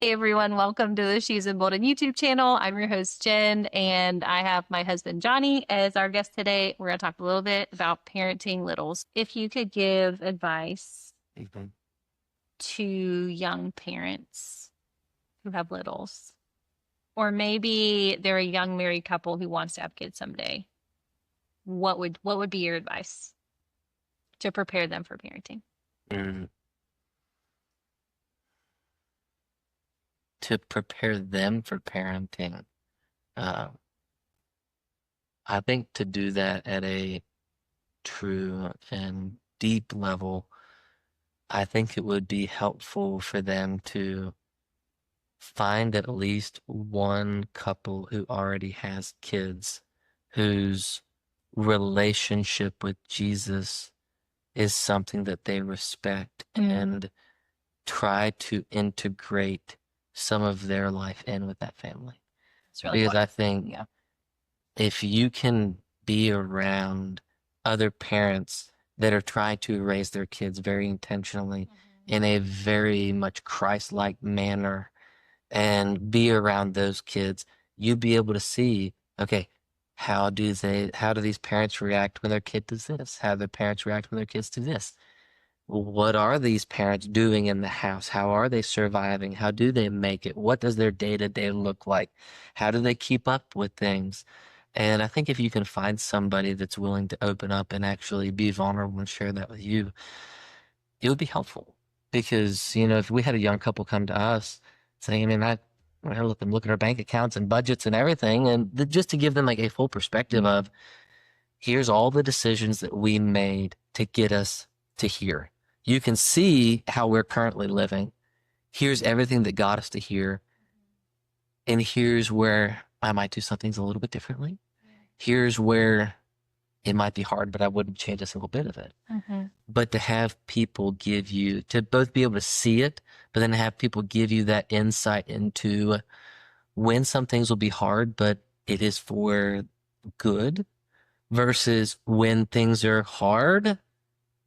Hey everyone, welcome to the She's Emboldened YouTube channel. I'm your host Jen, and I have my husband Johnny as our guest today. We're going to talk a little bit about parenting littles. If you could give advice Mhm. to young parents who have littles, or maybe they're a young married couple who wants to have kids someday, what would be your advice to prepare them for parenting? Mm. To prepare them for parenting, uh, I think to do that at a true and deep level, I think it would be helpful for them to find at least one couple who already has kids, whose relationship with Jesus is something that they respect and try to integrate some of their life in with that family. It's really Because I wise. think Yeah. if you can be around other parents that are trying to raise their kids very intentionally in a very much Christ-like manner and be around those kids, you'll be able to see, okay, how do these parents react when their kid does this? How do their parents react when their kids do this? What are these parents doing in the house? How are they surviving? How do they make it? What does their day-to-day look like? How do they keep up with things? And I think if you can find somebody that's willing to open up and actually be vulnerable and share that with you, it would be helpful. Because, if we had a young couple come to us saying, I mean, I look at our bank accounts and budgets and everything, and just to give them like a full perspective of, here's all the decisions that we made to get us to here. You can see how we're currently living. Here's everything that got us to here. And here's where I might do some things a little bit differently. Here's where it might be hard, but I wouldn't change a single bit of it. Mm-hmm. But to have people give you, to both be able to see it, but then have people give you that insight into when some things will be hard, but it is for good versus when things are hard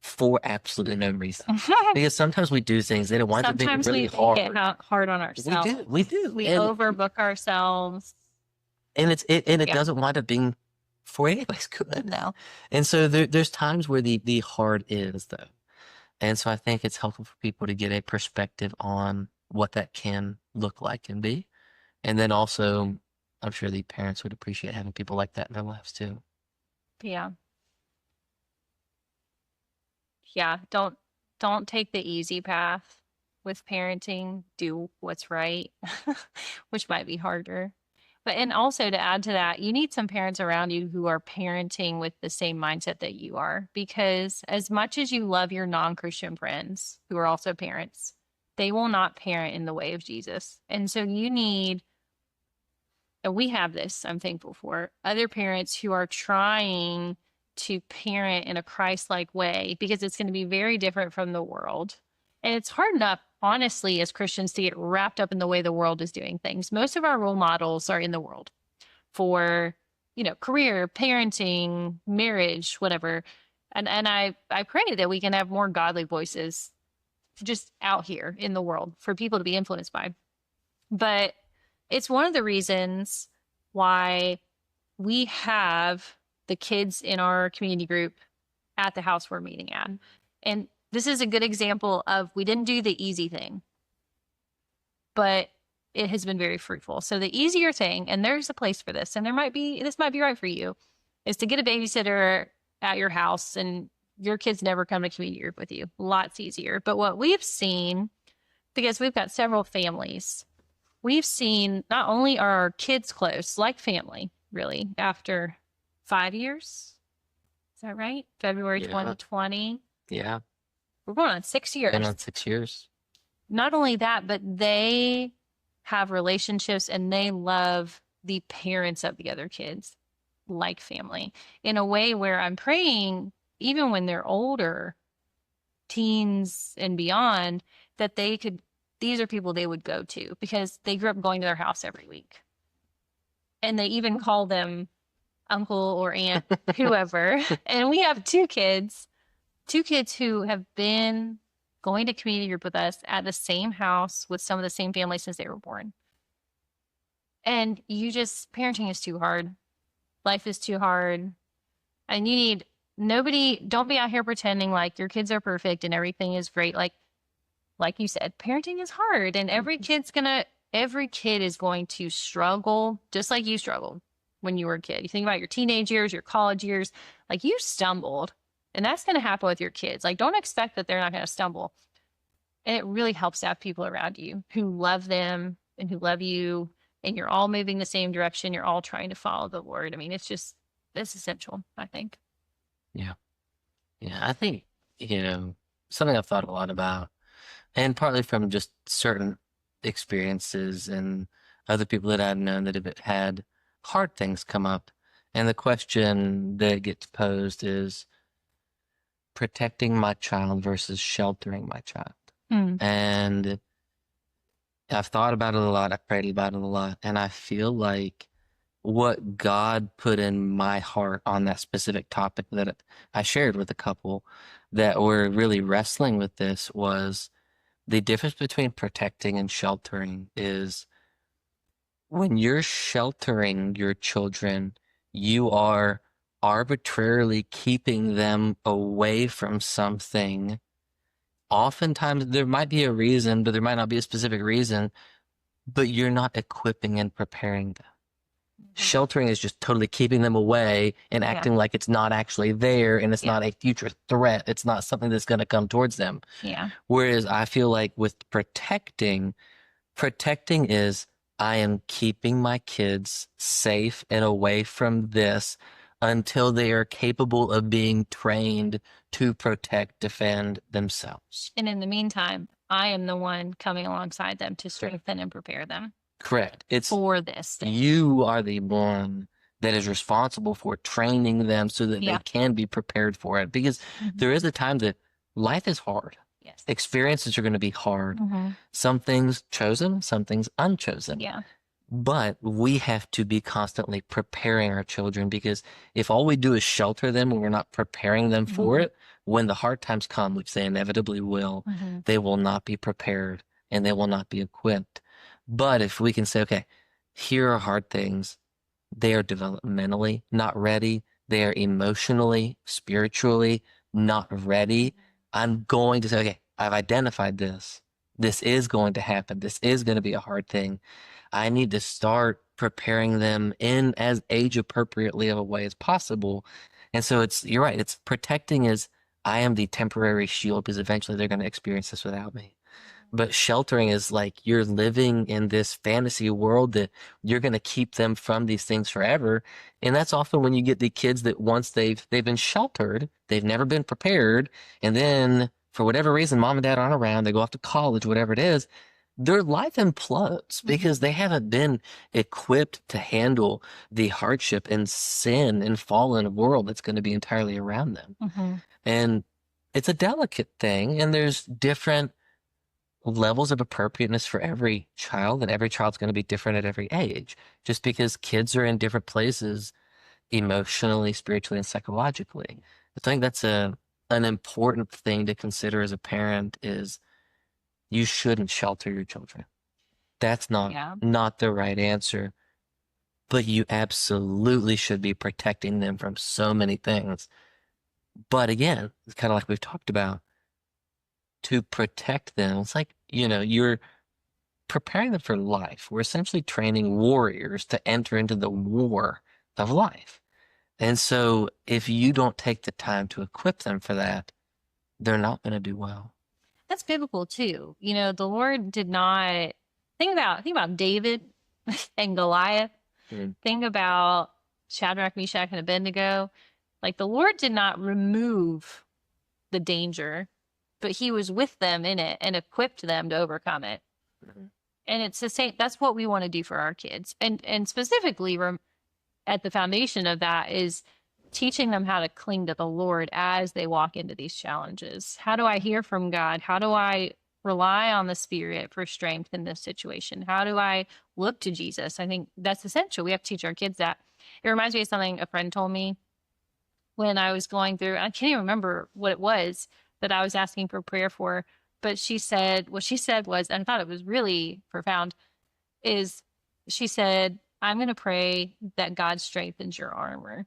for absolutely no reason. Because sometimes we do things that it winds up being Sometimes really we make it hard. hard on We do, we ourselves. do. We And overbook ourselves. it Yeah. doesn't wind up being for anybody's good. No. And so there's times where the hard is though. And so I think it's helpful for people to get a perspective on what that can look like and be. And then also I'm sure the parents would appreciate having people like that in their lives too. Yeah. Yeah. Don't take the easy path with parenting. Do what's right, which might be harder. But and also to add to that, you need some parents around you who are parenting with the same mindset that you are. Because as much as you love your non-Christian friends who are also parents, they will not parent in the way of Jesus. And so you need, and we have this, I'm thankful for, other parents who are trying to parent in a Christ-like way because it's going to be very different from the world. And it's hard enough, honestly, as Christians to get wrapped up in the way the world is doing things. Most of our role models are in the world for, career, parenting, marriage, whatever. And I pray that we can have more godly voices just out here in the world for people to be influenced by. But it's one of the reasons why we have the kids in our community group at the house we're meeting at. And this is a good example of we didn't do the easy thing, but it has been very fruitful. So the easier thing, and there's a place for this, and this might be right for you, is to get a babysitter at your house and your kids never come to community group with you. Lots easier. But what we've seen, because we've got several families, we've seen not only are our kids close, like family, really, after 5 years. Is that right? February Yeah. 2020. Yeah. We're going on six Been years. on 6 years. Not only that, but they have relationships and they love the parents of the other kids like family in a way where I'm praying, even when they're older, teens and beyond, that these are people they would go to because they grew up going to their house every week. And they even call them uncle or aunt, whoever. And we have two kids who have been going to community group with us at the same house with some of the same families since they were born. And parenting is too hard. Life is too hard. And don't be out here pretending like your kids are perfect and everything is great. Like you said, parenting is hard and every kid is going to struggle just like you struggled when you were a kid. You think about your teenage years, your college years, like you stumbled, and that's going to happen with your kids. Like, don't expect that they're not going to stumble. And it really helps to have people around you who love them and who love you, and you're all moving the same direction. You're all trying to follow the Lord. I mean, it's essential, I think. Yeah. Yeah. I think, something I've thought a lot about, and partly from just certain experiences and other people that I've known that have had hard things come up. And the question that gets posed is protecting my child versus sheltering my child. Hmm. And I've thought about it a lot. I've prayed about it a lot. And I feel like what God put in my heart on that specific topic that I shared with a couple that were really wrestling with this was the difference between protecting and sheltering is when you're sheltering your children, you are arbitrarily keeping them away from something. Oftentimes there might be a reason, but there might not be a specific reason, but you're not equipping and preparing them. Sheltering is just totally keeping them away and acting like it's not actually there and it's not a future threat. It's not something that's going to come towards them. Yeah. Whereas I feel like with protecting is I am keeping my kids safe and away from this until they are capable of being trained to protect, defend themselves. And in the meantime, I am the one coming alongside them to strengthen and prepare them. Correct. It's for this thing. You are the one that is responsible for training them so that they can be prepared for it. Because there is a time that life is hard. Yes. Experiences are going to be hard. Some things chosen, some things unchosen. Yeah. But we have to be constantly preparing our children because if all we do is shelter them and we're not preparing them for it, when the hard times come, which they inevitably will, they will not be prepared and they will not be equipped. But if we can say, okay, here are hard things, they are developmentally not ready, they are emotionally, spiritually not ready. I'm going to say, okay, I've identified this. This is going to happen. This is going to be a hard thing. I need to start preparing them in as age appropriately of a way as possible. And so you're right. It's protecting is I am the temporary shield because eventually they're going to experience this without me. But sheltering is like you're living in this fantasy world that you're going to keep them from these things forever. And that's often when you get the kids that once they've been sheltered, they've never been prepared. And then for whatever reason, mom and dad aren't around, they go off to college, whatever it is, their life implodes because they haven't been equipped to handle the hardship and sin and fallen world that's going to be entirely around them. And it's a delicate thing. And there's different levels of appropriateness for every child, and every child's going to be different at every age, just because kids are in different places emotionally, spiritually, and psychologically. I think that's an important thing to consider as a parent is you shouldn't shelter your children. That's not the right answer, but you absolutely should be protecting them from so many things. But again, it's kind of like we've talked about, to protect them, it's like, you're preparing them for life. We're essentially training warriors to enter into the war of life. And so if you don't take the time to equip them for that, they're not going to do well. That's biblical too. The Lord did not think about David and Goliath. Think about Shadrach, Meshach, and Abednego. Like the Lord did not remove the danger, but he was with them in it and equipped them to overcome it. And it's the same. That's what we want to do for our kids. And specifically at the foundation of that is teaching them how to cling to the Lord as they walk into these challenges. How do I hear from God? How do I rely on the Spirit for strength in this situation? How do I look to Jesus? I think that's essential. We have to teach our kids that. It reminds me of something a friend told me when I was going through, I can't even remember what it was that I was asking for prayer for, but she said, what she said was, and I thought it was really profound, is she said, I'm going to pray that God strengthens your armor.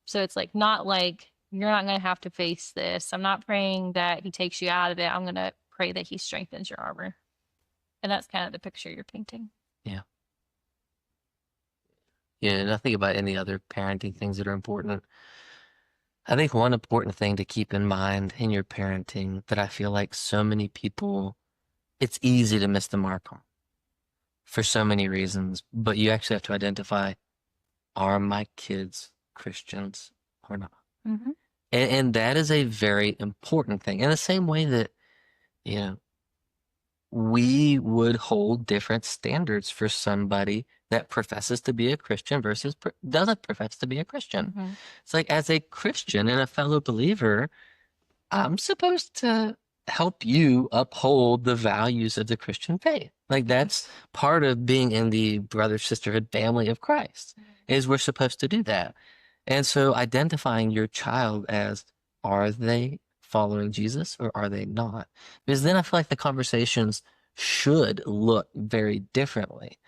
So it's like, not like you're not going to have to face this. I'm not praying that he takes you out of it. I'm going to pray that he strengthens your armor. And that's kind of the picture you're painting. Yeah. Yeah, nothing about any other parenting things that are important. I think one important thing to keep in mind in your parenting that I feel like so many people, it's easy to miss the mark on for so many reasons, but you actually have to identify, are my kids Christians or not? Mm-hmm. And that is a very important thing. In the same way that, you know, we would hold different standards for somebody that professes to be a Christian versus doesn't profess to be a Christian. Mm-hmm. It's like, as a Christian and a fellow believer, I'm supposed to help you uphold the values of the Christian faith. Like, that's part of being in the brother sisterhood family of Christ, is we're supposed to do that. And so identifying your child as, are they following Jesus or are they not? Because then I feel like the conversations should look very differently.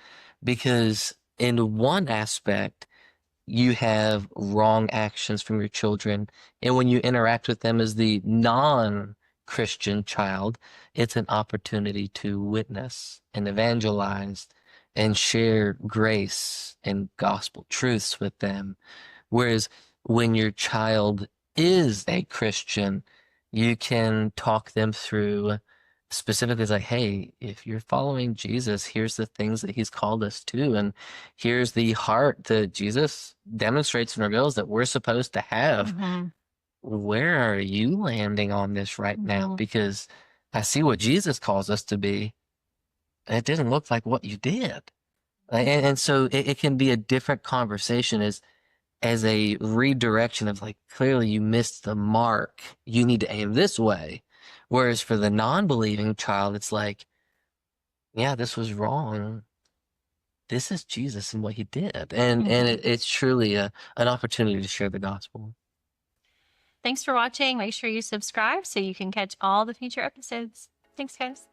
Because in one aspect, you have wrong actions from your children. And when you interact with them as the non-Christian child, it's an opportunity to witness and evangelize and share grace and gospel truths with them. Whereas when your child is a Christian, you can talk them through specifically like, hey, if you're following Jesus, here's the things that he's called us to, and here's the heart that Jesus demonstrates and reveals that we're supposed to have. Mm-hmm. Where are you landing on this right now? Mm-hmm. Because I see what Jesus calls us to be, and it didn't look like what you did. And so it can be a different conversation as a redirection of like, clearly you missed the mark. You need to aim this way. Whereas for the non-believing child, it's like, yeah, this was wrong. This is Jesus and what he did. And Mm-hmm. it's truly an opportunity to share the gospel. Thanks for watching. Make sure you subscribe so you can catch all the future episodes. Thanks, guys.